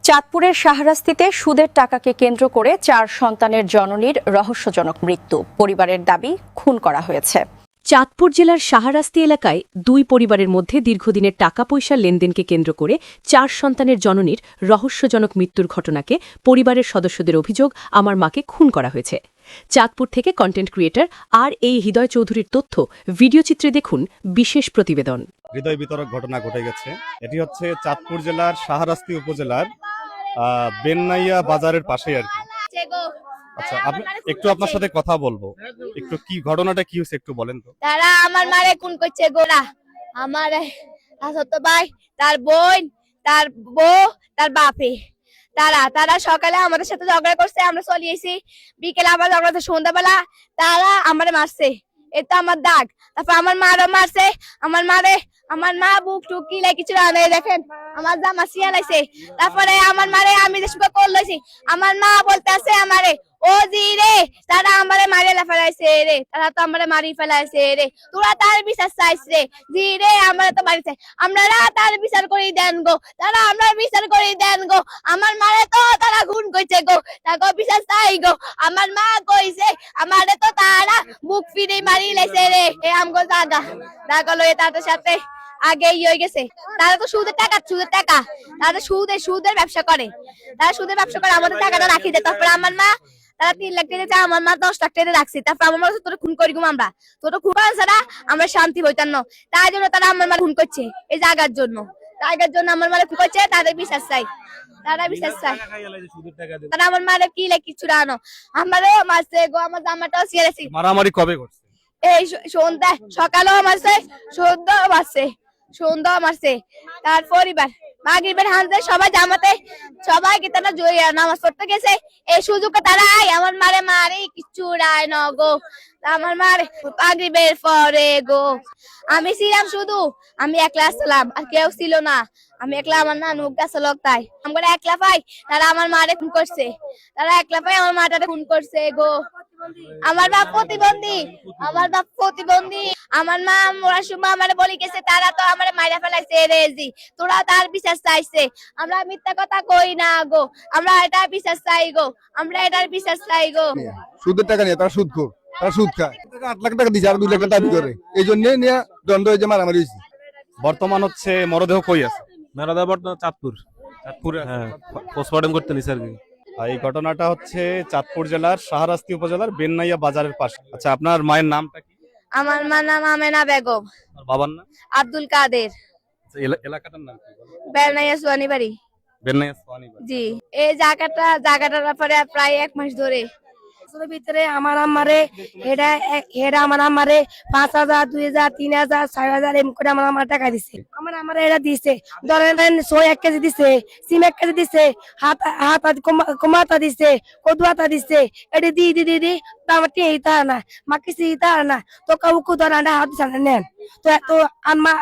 চাঁদপুরের শাহরাস্তিতে সুদের টাকাকে কেন্দ্র করে 4 সন্তানের জননীর রহস্যজনক মৃত্যু। পরিবারের দাবি খুন করা হয়েছে। চাঁদপুর জেলার শাহরাস্তি এলাকায় দুই পরিবারের মধ্যে দীর্ঘদিনের টাকা পয়সার লেনদেনকে কেন্দ্র করে 4 সন্তানের জননীর রহস্যজনক মৃত্যুর ঘটনাকে পরিবারের সদস্যদের অভিযোগ আমার মাকে খুন করা হয়েছে। চাঁদপুর থেকে কন্টেন্ট ক্রিয়েটর এই হৃদয় চৌধুরীর তথ্য ভিডিওচিত্রে দেখুন বিশেষ প্রতিবেদন। হৃদয় বিতরক ঘটনা ঘটে গেছে। এটি হচ্ছে চাঁদপুর জেলার শাহরাস্তি উপজেলার বেননাইয়া বাজারের পাশে আর কি। আচ্ছা, আপনি একটু আপনার সাথে কথা বলবো, একটু কি ঘটনাটা কি হয়েছে একটু বলেন তো। তারা আমার মারে খুন করছে গোরা, আমার ছোট ভাই, তার বোন, তার বউ, তার বাপে। তারা সকালে আমাদের সাথে ঝগড়া করছে, আমরা চলিয়েছি। বিকেলে আবার ঝগড়া করছে, সন্ধ্যাবেলা তারা আমারে মারছে। এটা আমার দাগ। তারপর আমার মারও মারছে। আমার মা বুক টুক কিলাই কিছু রানে দেখেন, আমার জামা সিয়া লাইছে। তারপরে আমার মারে আমি যে সুখে কল লইছি, আমার মা বলতে আছে আমারে, ও জি রে তারা আমারে মারি ফেলাইছে রে, তারা তো আমারে মারি ফেলাইছে রে, তোরা তার বিচার চাইছ রে, জি রে আমারে তো মারিছে, আপনারা তার বিচার করে দেন গো, তারা আমরা বিচার করে দেন গো, আমার মারে তো তারা খুন কইছে গো, তাকে বিচার চাই গো, আমার মা কইছে আমারে তো তারা বুক ফিরে মারি লাইছে রে। এ আমগো দাগা লয়ে তাদের সাথে আগে হয়ে গেছে। তারা তো সুদের টাকা তারা সুদের ব্যবসা করে, আমাদের টাকাটা রাখি দেয়। তারপরে আমার মা, তারা 3 লাখ টাকা চায়, আমার মা 10 লাখ টাকা রাখছি। তারপর আমার মা তোরা খুন করি গুম, আমরা তোরা খুন ছাড়া আমরা শান্তি বইতাম না। তাই জন্য তারা আমার মা খুন করছে, এই জায়গার জন্য আমার মারে খুন করছে। তাদের বিশ্বাস চাই, তারা আমার মারে কি লাগে কিছু রানো, আমারও মারছে গো, আমার জামাটাও ছিঁড়ে গেছে। মারামারি কবে করছে? এই সন্ধ্যা, সকালেও মারছে, সন্ধ্যাও মারছে। তার পরিবার মাগরিবের হানতে সবাই জামাতে সবাই গিতানা নামাজ পড়তে গেছে। এই সুযোগে তারা আমার মারে মারি কিছু রায় ন গো, আমার মারে মাগরিবের পরে গো। আমি ছিলাম শুধু, আমি একলা আসলাম, আর কেউ ছিল না। আমি একলা, আমার নানু গাছে লোক, তাই আমরা একলা পাই। তারা আমার মারে খুন করছে, আমার মাটারে খুন করছে গো। আমার বাপ প্রতিবন্ধী, আমার মা মরার সময় আমার বলি গেছে, তারা তো আমার মাইরা ফেলাইছে রে জি, তোরা তার বিশ্বাস চাইছে। আমরা মিথ্যা কথা কই না গো, আমরা এটার বিশ্বাস চাই গো, সুদের টাকা নিয়ে তারা সুদ খোর, তারা সুদ খায়। 8 লাখ টাকা দিচ্ছে আর 2 লাখ টাকা দাবি করে, এই জন্য নিয়ে দ্বন্দ্ব হয়েছে, মারামারি হয়েছে। বর্তমান হচ্ছে মরদেহ কই আছে? মেরাদা বর্তমান চাঁদপুরে, হ্যাঁ, পোস্টমর্টম করতে নিছে আর কি। এই ঘটনাটা হচ্ছে চাঁদপুর জেলার শাহরাস্তি উপজেলার বেননাইয়া বাজারের পাশে। আচ্ছা, আপনার মায়ের নামটা কি? আমার মা নাম আমেনা বেগম, আর বাবার নাম? আব্দুল কাদের। আচ্ছা, এলাকাটার নাম কি? বেলনাইয়া সোয়ানি বাড়ি। বেননাইয়া সোয়ানি বাড়ি। জি, এই জায়গাটার ব্যাপারে প্রায় 1 মাস ধরে ভিতরে আমার আম্মারে আমার আম্মারে 5,000, 2,000, 3,000, 4,000 এম করে আমার আম্মা টাকা দিছে। আমার আম্মারে এটা দিছে, ধরেন সোয় 1 কেজি দিছে, সিম 1 কেজি দিছে, হাত কমাতা দিছে, কদুয়াতা দিছে। এটা দি আমার টিয়ে দিতে হয় না, মাকে দিতে হয় না, তো কাউকে ধরে হাত দিছে নেন। তো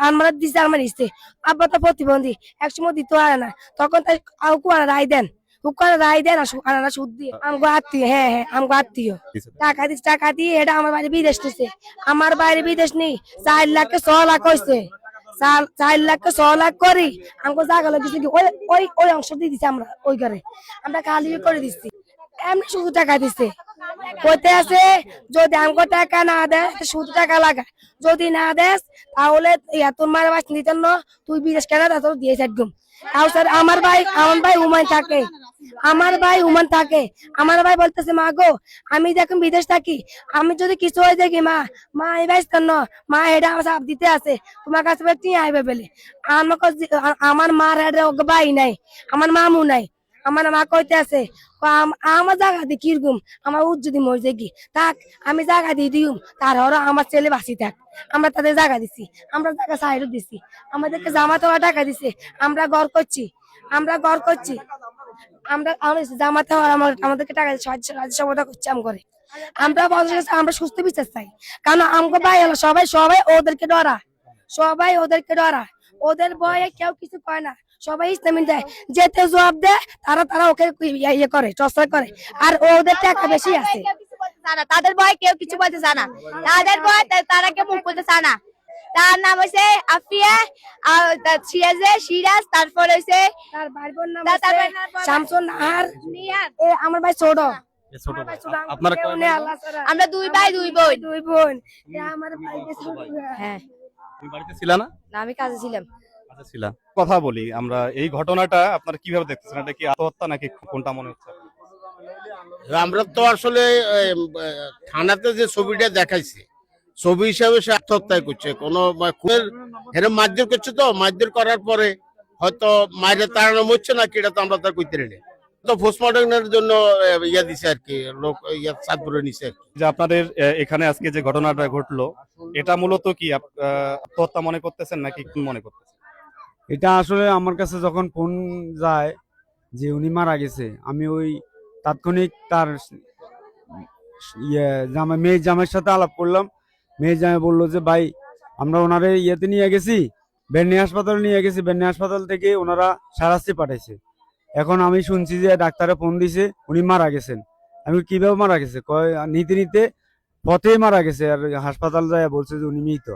আনমার দিছে, আমার দিচ্ছে। আব্বা তো প্রতিবন্ধী, একসময় দিতে হয় না, তখন তাই কাউকে রায় দেন, সুদ দিয়ে আমগো আত্মীয়। হ্যাঁ, আমগো আত্মীয় টাকা দিয়ে এটা আমার বাড়ি বিদেশ নিছে। আমার বাইরে বিদেশ নেই, 4 লাখ 6 লাখ হয়েছে। 4 লাখ 6 লাখ করি আমগো জায়গা লাগছে কি ওই অংশ দিয়ে দিছে। আমরা ওই ঘরে আমরা খালি করে দিচ্ছি, এমনি শুধু টাকা দিচ্ছে। কইতে আছে যদি আমগো টাকা না দেয় শুধু টাকা লাগা, যদি না দেস তাহলে তোর মার বাস নিতেন না, তুই বিদেশ কেনা তোর দিয়েছে একদম। আমার ভাই উমান থাকে, আমার ভাই বলতেছে, মা গো আমি যখন বিদেশ থাকি, আমি যদি কিছু হয়ে দেখি মা এই ভাই মা এটা আমার সাপ দিতে আছে, তোমার কাছে আইবে বলে। আমার মার ভাই নাই, আমার মামু নাই। আমার মা কইতে আছে, আমার জায়গা দিয়ে কিরকম আমার যদি মরে দেখি থাক, আমি জায়গা দিয়ে দিম, তার আমার ছেলে বাঁচি থাক। আমরা তাদের জায়গা দিছি, আমরা জায়গা সাইডও দিছি, আমাদেরকে জামাতে টাকা দিছে, আমরা ঘর করছি। আমরা জামাতে আমাদেরকে টাকা সাহায্য সহায়তা করছি। আমরা সুস্থ বিচার চাই, কারণ আমাকে ভাই হলো সবাই ওদেরকে ডরা, ওদের ভয়ে কেউ কিছু কয় না, সবাই ইসলামী দেয়, যেতে জবাব দেয় তারা ওকে ইয়ে করে, টর্চার করে। আর ওদের টাকা বেশি আছে, তাদের ভয় কেউ কিছু বলতে চায় না, তাদের ভয় তারা কেউ মুখ বলতে চায় না। তার নাম হইছে আফিয়া, আর তার সিরাজ, তারপর হইছে তার ভাই বোন নাম তার হচ্ছে ভাইয়ের নাম শামসুন নাহার। নিহার। আমার ভাই ছোট। এ ছোট আমার ভাই। ভাই ছোট, আপনারা কেউ কয় নেই, ভাই? আল্লাহ ছাড়া। আমরা দুই ভাই দুই বোন। দুই বোন। আমার ভাই ছোট। হ্যাঁ, তুমি বাড়িতে ছিলা না? না আমি কাজে ছিলাম। আচ্ছা ছিলা। কথা বলি আমরা, এই ঘটনাটা আপনারা কিভাবে দেখতেছেন? এটা কি আত্মহত্যা নাকি কোনটা মনে হচ্ছে? আমরা তো আসলে থানাতে যে ছবিটা দেখাইছে ছবি হিসাবে সে আত্মহত্যা করছে, কোনো খুনের হেরে মারধর করছে, তো মারধর করার পরে হয়তো মায়ের তাড়ানো হচ্ছে না কিটা তো আমরা তার কইতে রেডি তো পোস্টমর্টমের জন্য ইয়া দিছে আর কি, লোক ইয়া চাঁদপুরে নিছে আর কি। যে আপনাদের এখানে আজকে যে ঘটনাটা ঘটলো, এটা মূলত কি আত্মহত্যা মনে করতেছেন নাকি কি মনে করতেছেন? এটা আসলে আমার কাছে যখন ফোন যায় যে উনি মারা গেছে, আমি ওই তাৎক্ষণিক তার মেয়ে জামাইয়ের সাথে আলাপ করলাম। মেয়ে জামাই বললো যে ভাই আমরা ওনারে ইয়েতে নিয়ে গেছি, বেন্নি হাসপাতালে নিয়ে গেছি, বেন্নি হাসপাতাল থেকে ওনারা শাহরাস্তি পাঠাইছে। এখন আমি শুনছি যে ডাক্তারে ফোন দিছে উনি মারা গেছেন। আমি কিভাবে মারা গেছে কয় নিতে নিতে পথেই মারা গেছে, আর হাসপাতাল যায় বলছে যে উনি মৃত।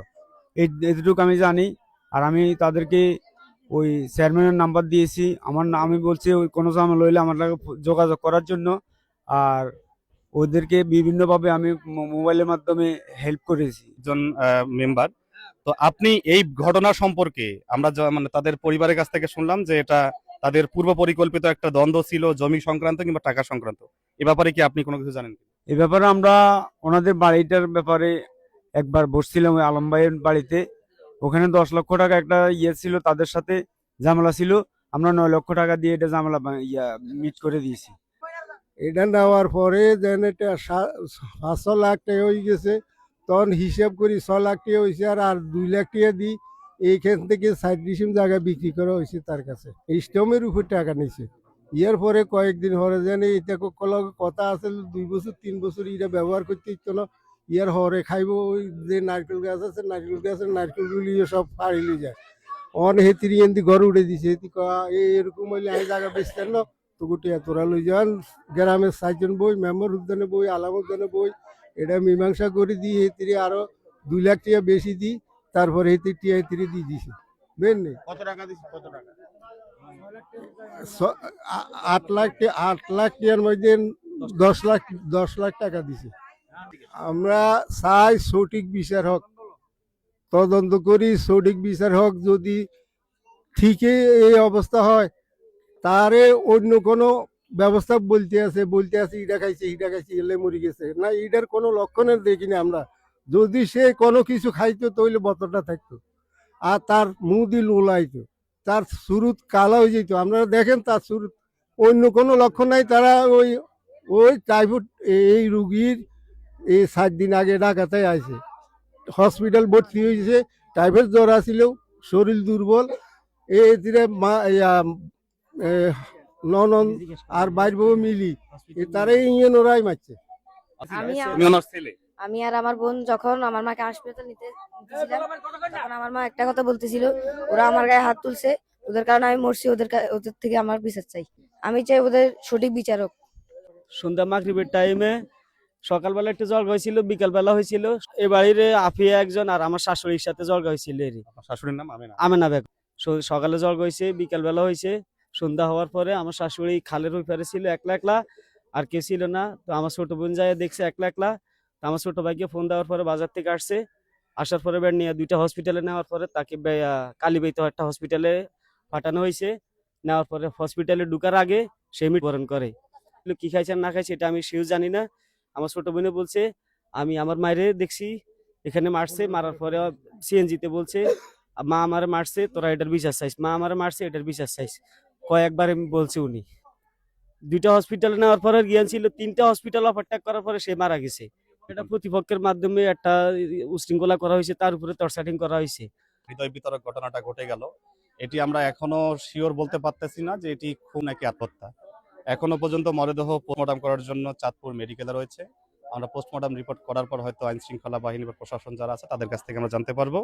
এতটুকু আমি জানি। আর আমি তাদেরকে ওই চেয়ারম্যানের নাম্বার দিয়েছি, আমি বলছি ওই কোনো ঝামেলা হইলে আমার লাগে যোগাযোগ করার জন্য। আর ওদেরকে বিভিন্নভাবে আমি মোবাইলের মাধ্যমে হেল্প করেছি। একজন মেম্বার, তো আপনি এই ঘটনা সম্পর্কে আমরা মানে তাদের পরিবারের কাছ থেকে শুনলাম যে এটা তাদের পূর্ব পরিকল্পিত একটা দ্বন্দ্ব ছিল, জমি সংক্রান্ত কিংবা টাকা সংক্রান্ত। এ ব্যাপারে কি আপনি কোনো কিছু জানেন? এ ব্যাপারে আমরা ওনাদের বাড়িটার ব্যাপারে একবার বসছিলাম ওই আলম ভাইয়ের বাড়িতে, ওখানে 10 লক্ষ টাকা একটা ইয়ে ছিল, তাদের সাথে ঝামেলা ছিল। আমরা 9 লক্ষ টাকা দিয়ে এটা ঝামেলা মিট করে দিয়েছি। এটা নেওয়ার পরে যেন এটা 500 লাখ টাকা হয়ে গেছে, তখন হিসাব করি 6 লাখ টাকা হয়েছে, আর 2 লাখ টাকা দিই এইখান থেকে 60 জায়গা বিক্রি করা হয়েছে তার কাছে, স্টমের উপর টাকা নিছে। ইয়ার পরে কয়েকদিন হরে যেন এটা কথা আছে 2 বছর 3 বছর এটা ব্যবহার করতে ইচ্ছো না, ইয়ার হরে খাইবো ওই যে নারকেল গাছ আছে, নারকেল গাছের নারকেলগুলি সব ফাড়িলে যায়। অন হেতিরি এনতি ঘর উঠে দিছে, এরকম হইলে আমি জায়গা বেচতেন না তো গুটিয়া তোরা লই যান। গ্রামের 4 জন বই, মেম্বার উদ্যানে বই, আলাম উদ্যানে বই, এটা মীমাংসা করে দিই। হেতিরি আরো 2 লাখ টাকা বেশি দিই, তারপরে হেতির টিয়া হেতিরি দিয়ে দিছি। বুঝলি কত টাকা দিছে? কত টাকা? 8 লাখ টাকার মধ্যে 10 লাখ টাকা দিছে। আমরা চাই সঠিক বিচার হোক, তদন্ত করি, সঠিক বিচার হোক। যদি ঠিকই এই অবস্থা হয় তারে অন্য কোনো ব্যবস্থা বলতে আছে ইটা খাইছে এলে মরি গেছে না, এটার কোনো লক্ষণের দেখি না আমরা। যদি সে কোনো কিছু খাইতো তাহলে বতরটা থাকতো, আর তার মুখ দিয়ে লোলাইতো, তার শুরুত কালা হয়ে যেত। আপনারা দেখেন তার শুরুত অন্য কোনো লক্ষণ নাই। তারা ওই টাইফয়েড এই রুগীর এই 7 দিন আগে ঢাকাতে আছে, হসপিটাল ভর্তি হয়েছে। টাইফয়েড জ্বর আসিলেও শরীর দুর্বল। এদিকে ননন আর বাইর বউ মিলি তারাই ইঞ্জিন ওরাই মারছে। তুমি ওনার ছেলে? আমি আর আমার বোন যখন আমার মাকে হাসপাতাল নিতে গেছিলাম, তখন আমার মা একটা কথা বলতেছিল, ওরা আমার গায়ে হাত তুলছে, ওদের কারণে আমি মরছি, ওদের থেকে আমার বিচার চাই। আমি চাই ওদের সঠিক বিচার হোক। সন্ধ্যা মাগরিবের টাইমে সকালবেলা একটু জলগা হয়েছিল, বিকালবেলা হয়েছিল। এ বাড়ির আফিয়া একজন আর আমার শাশুড়ির সাথে জলগা হয়েছিল। আপনার শাশুড়ির নাম আমেনা? আমেনা বেগম। সকালে জলগা হয়েছে, বিকালবেলা হয়েছে। সন্ধ্যা হওয়ার পরে আমার শাশুড়ি খালের ওই পারে ছিল একলা একলা, আর কেউ ছিল না। তো আমার ছোট বোন যায় দেখছে একলা একলা। তো আমার ছোট ভাইকে ফোন দেওয়ার পরে বাজার থেকে আসছে, আসার পরে বেড নিয়ে 2টা হসপিটালে নেওয়ার পরে তাকে কালীবাইতে একটা হসপিটালে পাঠানো হয়েছে। নেওয়ার পরে হসপিটালে ঢুকার আগে সে মৃত্যুবরণ করে। কি খাইছে না খাইছে এটা আমি সেও জানি না। আমার ছোট বোনে বলছে আমি আমার মায়েরে দেখছি এখানে মারছে, মারার পরে সিএনজিতে বলছে মা আমারে মারছে, তোরা এটার বিচার চাইস, মা আমারে মারছে এটার বিচার চাইস, কয়েকবার বলছে উনি। 2টা হসপিটালে নেওয়ার পরে জ্ঞান ছিল, 3টা হসপিটাল অফারট্যাক করার পরে সে মারা গেছে। এটা প্রতিপক্ষের মাধ্যমে একটা উশৃঙ্খলা করা হয়েছে, তার উপরে টর্চারিং করা হয়েছে। হৃদয় বিতরক ঘটনাটা ঘটে গেল, এটি আমরা এখনো শিওর বলতে পারতেছি না যে এটি খুন নাকি আত্মহত্যা। এখনো পর্যন্ত মরদেহ পোস্টমর্টম করার জন্য চাঁদপুর মেডিকেলে রয়েছে। আমরা পোস্টমর্টম রিপোর্ট করার পর হয়তো আইন শৃঙ্খলা বাহিনী বা প্রশাসন যারা আছে তাদের কাছ থেকে আমরা জানতে পারবো।